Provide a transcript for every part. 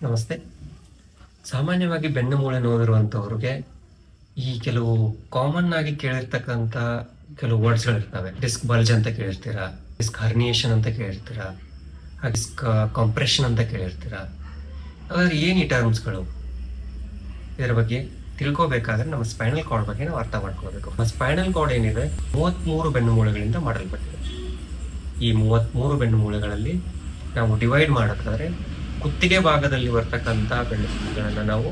ನಮಸ್ತೆ. ಸಾಮಾನ್ಯವಾಗಿ ಬೆನ್ನು ಮೂಳೆ ನೋವಿರುವಂಥವ್ರಿಗೆ ಈ ಕೆಲವು ಕಾಮನ್ ಆಗಿ ಕೇಳಿರ್ತಕ್ಕಂಥ ಕೆಲವು ವರ್ಡ್ಸ್ಗಳಿರ್ತವೆ. ಡಿಸ್ಕ್ ಬಲ್ಜ್ ಅಂತ ಕೇಳಿರ್ತೀರಾ, ಡಿಸ್ಕ್ ಹರ್ನಿಯೇಷನ್ ಅಂತ ಕೇಳಿರ್ತೀರಾ, ಡಿಸ್ಕ್ ಕಾಂಪ್ರೆಷನ್ ಅಂತ ಕೇಳಿರ್ತೀರಾ. ಹಾಗಾದ್ರೆ ಏನು ಈ ಟರ್ಮ್ಸ್ಗಳು? ಇದರ ಬಗ್ಗೆ ತಿಳ್ಕೋಬೇಕಾದ್ರೆ ನಮ್ಮ ಸ್ಪೈನಲ್ ಕಾರ್ಡ್ ಬಗ್ಗೆ ನಾವು ಅರ್ಥ ಮಾಡ್ಕೋಬೇಕು. ನಮ್ಮ ಸ್ಪೈನಲ್ ಕಾರ್ಡ್ ಏನಿದೆ 33 ಬೆನ್ನು ಮೂಳೆಗಳಿಂದ ಮಾಡಲ್ಪಟ್ಟಿದೆ. ಈ 33 ಬೆನ್ನು ಮೂಳೆಗಳಲ್ಲಿ ನಾವು ಡಿವೈಡ್ ಮಾಡೋದಾದ್ರೆ ಕುತ್ತಿಗೆ ಭಾಗದಲ್ಲಿ ಬರ್ತಕ್ಕಂಥ ಬೆನ್ನು ಮೂಳೆಗಳನ್ನು ನಾವು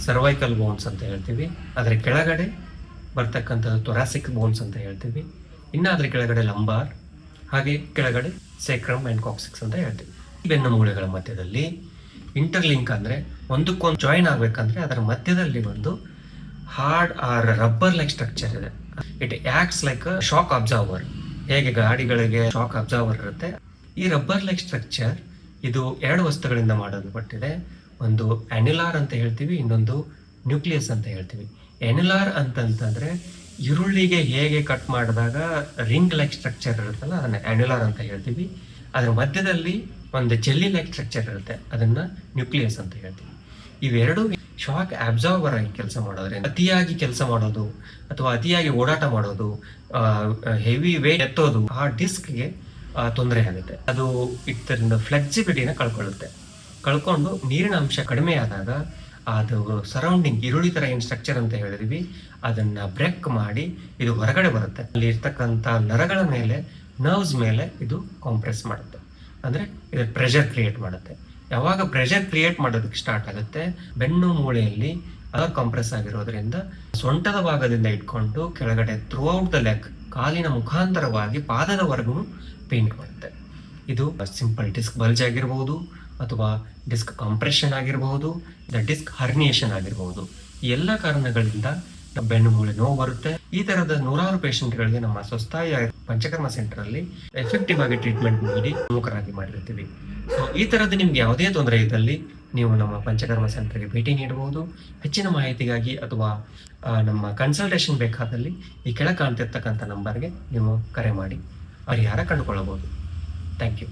ಸರ್ವೈಕಲ್ ಬೋನ್ಸ್ ಅಂತ ಹೇಳ್ತೀವಿ. ಅದರ ಕೆಳಗಡೆ ಬರ್ತಕ್ಕಂಥದ್ದು ಥೊರಾಸಿಕ್ ಬೋನ್ಸ್ ಅಂತ ಹೇಳ್ತೀವಿ. ಇನ್ನು ಅದರ ಕೆಳಗಡೆ ಲಂಬಾರ್, ಹಾಗೆ ಕೆಳಗಡೆ ಸೇಕ್ರಮ್ ಆ್ಯಂಡ್ ಕಾಕ್ಸಿಕ್ಸ್ ಅಂತ ಹೇಳ್ತೀವಿ. ಬೆನ್ನು ಮೂಳೆಗಳ ಮಧ್ಯದಲ್ಲಿ ಇಂಟರ್ಲಿಂಕ್ ಅಂದರೆ ಒಂದಕ್ಕೊಂದು ಜಾಯಿನ್ ಆಗಬೇಕಂದ್ರೆ ಅದರ ಮಧ್ಯದಲ್ಲಿ ಒಂದು hard or rubber like structure ಇದೆ. It acts like shock absorber. ಹೇಗೆ ಗಾಡಿಗಳಿಗೆ ಶಾಕ್ ಅಬ್ಸರ್ವರ್ ಇರುತ್ತೆ, ಈ ರಬ್ಬರ್ ಲೈಕ್ ಸ್ಟ್ರಕ್ಚರ್ ಇದು 2 ವಸ್ತುಗಳಿಂದ ಮಾಡಲ್ಪಟ್ಟಿದೆ. ಒಂದು ಆನ್ಯುಲಾರ್ ಅಂತ ಹೇಳ್ತೀವಿ, ಇನ್ನೊಂದು ನ್ಯೂಕ್ಲಿಯಸ್ ಅಂತ ಹೇಳ್ತೀವಿ. ಆನ್ಯುಲಾರ್ ಅಂತಂತಂದ್ರೆ ಈರುಳ್ಳಿಗೆ ಹೇಗೆ ಕಟ್ ಮಾಡಿದಾಗ ರಿಂಗ್ ಲೈಕ್ ಸ್ಟ್ರಕ್ಚರ್ ಇರುತ್ತಲ್ಲ, ಅದನ್ನ ಆನ್ಯುಲಾರ್ ಅಂತ ಹೇಳ್ತೀವಿ. ಅದರ ಮಧ್ಯದಲ್ಲಿ ಒಂದು ಜೆಲ್ಲಿ ಲೈಕ್ ಸ್ಟ್ರಕ್ಚರ್ ಇರುತ್ತೆ, ಅದನ್ನ ನ್ಯೂಕ್ಲಿಯಸ್ ಅಂತ ಹೇಳ್ತೀವಿ. ಇವೆರಡು ಶಾಕ್ ಅಬ್ಸರ್ವರ್ ಆಗಿ ಕೆಲಸ ಮಾಡೋದ್ರಿಂದ ಅತಿಯಾಗಿ ಕೆಲಸ ಮಾಡೋದು ಅಥವಾ ಅತಿಯಾಗಿ ಓಡಾಟ ಮಾಡೋದು, ಹೆವಿ ವೇಟ್ ಎತ್ತೋದು ಆ ಡಿಸ್ಕ್ಗೆ ತೊಂದರೆ ಆಗುತ್ತೆ. ಅದು ಇದರಿಂದ ಫ್ಲೆಕ್ಸಿಬಿಲಿಟಿನ ಕಳ್ಕೊಂಡು ನೀರಿನ ಅಂಶ ಕಡಿಮೆ ಆದಾಗ ಅದು ಸರೌಂಡಿಂಗ್ ಈರುಳ್ಳಿ ಥರ ಏನು ಸ್ಟ್ರಕ್ಚರ್ ಅಂತ ಹೇಳಿದ್ವಿ ಅದನ್ನ ಬ್ರೇಕ್ ಮಾಡಿ ಇದು ಹೊರಗಡೆ ಬರುತ್ತೆ. ಅಲ್ಲಿ ಇರ್ತಕ್ಕಂಥ ನರಗಳ ಮೇಲೆ, ನರ್ವ್ಸ್ ಮೇಲೆ ಇದು ಕಾಂಪ್ರೆಸ್ ಮಾಡುತ್ತೆ. ಅಂದರೆ ಇದು ಪ್ರೆಷರ್ ಕ್ರಿಯೇಟ್ ಮಾಡುತ್ತೆ. ಯಾವಾಗ ಪ್ರೆಷರ್ ಕ್ರಿಯೇಟ್ ಮಾಡೋದಕ್ಕೆ ಸ್ಟಾರ್ಟ್ ಆಗುತ್ತೆ, ಬೆನ್ನು ಮೂಳೆಯಲ್ಲಿ ಕಾಂಪ್ರೆಸ್ ಆಗಿರೋದ್ರಿಂದ ಸೊಂಟದ ಭಾಗದಿಂದ ಇಟ್ಕೊಂಡು ಕೆಳಗಡೆ ಥ್ರೂ ಔಟ್ ದ ಲೆಗ್, ಕಾಲಿನ ಮುಖಾಂತರವಾಗಿ ಪಾದದವರೆಗೂ ಪೇನ್ ಮಾಡುತ್ತೆ. ಇದು ಸಿಂಪಲ್ ಡಿಸ್ಕ್ ಬಲ್ಜ್ ಆಗಿರಬಹುದು, ಅಥವಾ ಡಿಸ್ಕ್ ಕಾಂಪ್ರೆಷನ್ ಆಗಿರಬಹುದು, ಡಿಸ್ಕ್ ಹರ್ನಿಯೇಷನ್ ಆಗಿರಬಹುದು. ಈ ಎಲ್ಲ ಕಾರಣಗಳಿಂದ ಬೆನ್ನು ಮೂಳೆ ನೋವು ಬರುತ್ತೆ. ಈ ತರದ 100 ಪೇಷಂಟ್ಗಳಿಗೆ ನಮ್ಮ ಸ್ವಸ್ಥಾಯಿ ಪಂಚಕರ್ಮ ಸೆಂಟರ್ ಅಲ್ಲಿ ಎಫೆಕ್ಟಿವ್ ಆಗಿ ಟ್ರೀಟ್ಮೆಂಟ್ ನೀಡಿ ಪ್ರಮುಖರಾಗಿ ಮಾಡಿರ್ತೀವಿ. ಸೊ ಈ ತರದ್ದು ನಿಮ್ಗೆ ಯಾವುದೇ ತೊಂದರೆ ಇದ್ದಲ್ಲಿ ನೀವು ನಮ್ಮ ಪಂಚಕರ್ಮ ಸೆಂಟರ್ಗೆ ಭೇಟಿ ನೀಡಬಹುದು. ಹೆಚ್ಚಿನ ಮಾಹಿತಿಗಾಗಿ ಅಥವಾ ನಮ್ಮ ಕನ್ಸಲ್ಟೇಷನ್ ಬೇಕಾದಲ್ಲಿ ಈ ಕೆಳ ಕಾಣ್ತಿರ್ತಕ್ಕಂಥ ನಂಬರ್ಗೆ ನೀವು ಕರೆ ಮಾಡಿ ಪರಿಹಾರ ಕಂಡುಕೊಳ್ಳಬಹುದು. Thank you.